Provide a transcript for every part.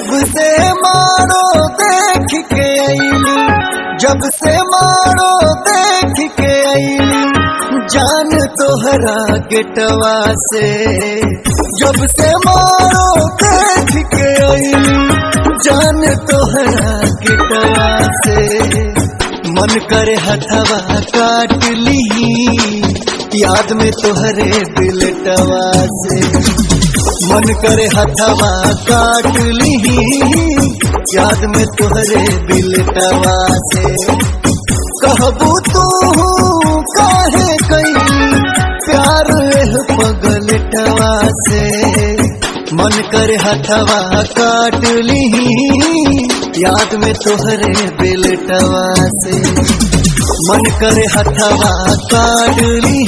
जब से मारो देख के आईली, जब से मारो देख के आईली, जान तोहरा गेटवा से। जब से मारो देख के आईली, जान तोहरा गेटवा से। मन करे हथवा काट ली, याद में तोहरे बिलटवा से। मन करे हथवा काट ली, याद में तोहरे बिलटवा से। कहबू तू काहे कई प्यार पगलटवा से। मन करे हथवा काट ली, याद में तोहरे बिलटवा से। मन करे हथवा काट ली,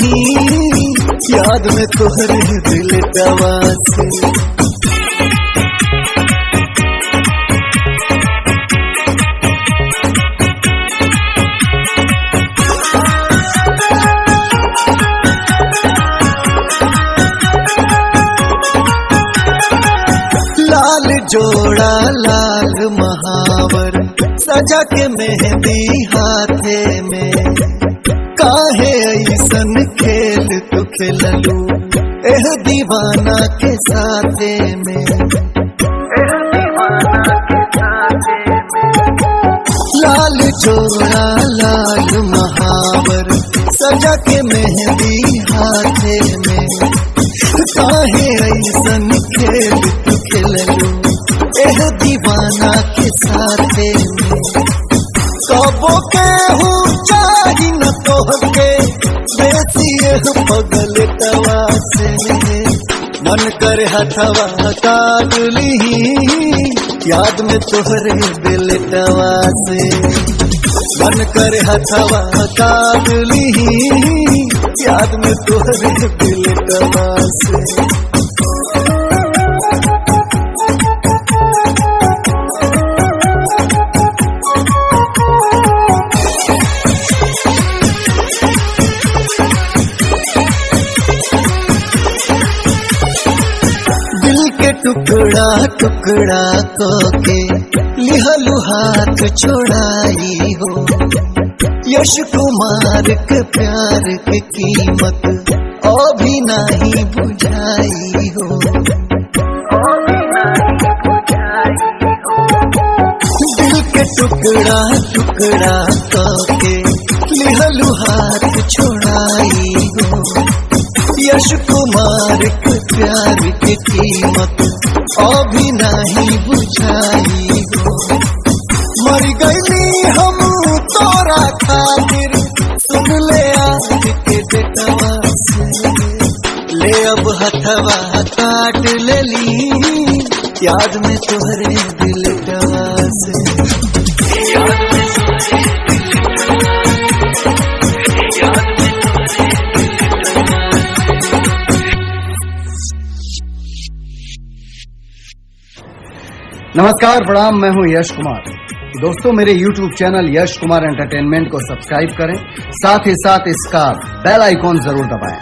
याद में तोहरे बिलटवा से। लाल जोड़ा लाल महावर सजा के मेहंदी हाथे में। काहे ऐसन खेल तू खेललू एह दीवाना के साथे में। लाल जोड़ा लाल महावर सजा के मेहंदी हाथे में। काहे ऐसन खेल तू खेललू एह दीवाना के साथे में। कबो के हूँ चाही न तोहके बेसी पगलटवा से। मन करे हथवा काट ली, याद में तोहरे बिलटवा से। मन करे हथवा काट ली, याद में तोहरे बिलटवा से। टुकड़ा टुकड़ा के लिहलु हाथ छोड़ाई हो। यश कुमार के प्यार के कीमत अभी नहीं बुझाई हो। दिल के टुकड़ा टुकड़ा के लिहलु हाथ छोड़ाई हो। यश कुमार के प्यार की कीमत अभी नहीं बुझाई हो। मर गई हम तोरा खातिर, सुन ले आज के बेटवा से। ले अब हथवा काट ले ली, याद में तोहरे बिलटवा से। नमस्कार, प्रणाम। मैं हूं यश कुमार। दोस्तों, मेरे YouTube channel Yash Kumar entertainment को सब्सक्राइब करें, साथ ही साथ इसका बेल आइकॉन जरूर दबाएं,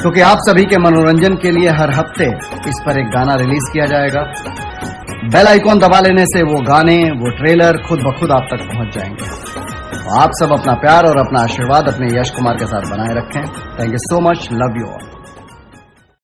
क्योंकि आप सभी के मनोरंजन के लिए हर हफ्ते इस पर एक गाना रिलीज किया जाएगा। बेल आइकॉन दबा लेने से वो गाने, वो ट्रेलर खुद ब खुद आप तक पहुंच जाएंगे। तो आप सब अपना प्यार और अपना आशीर्वाद अपने यश कुमार के साथ बनाए रखें। Thank you so much. Love you all.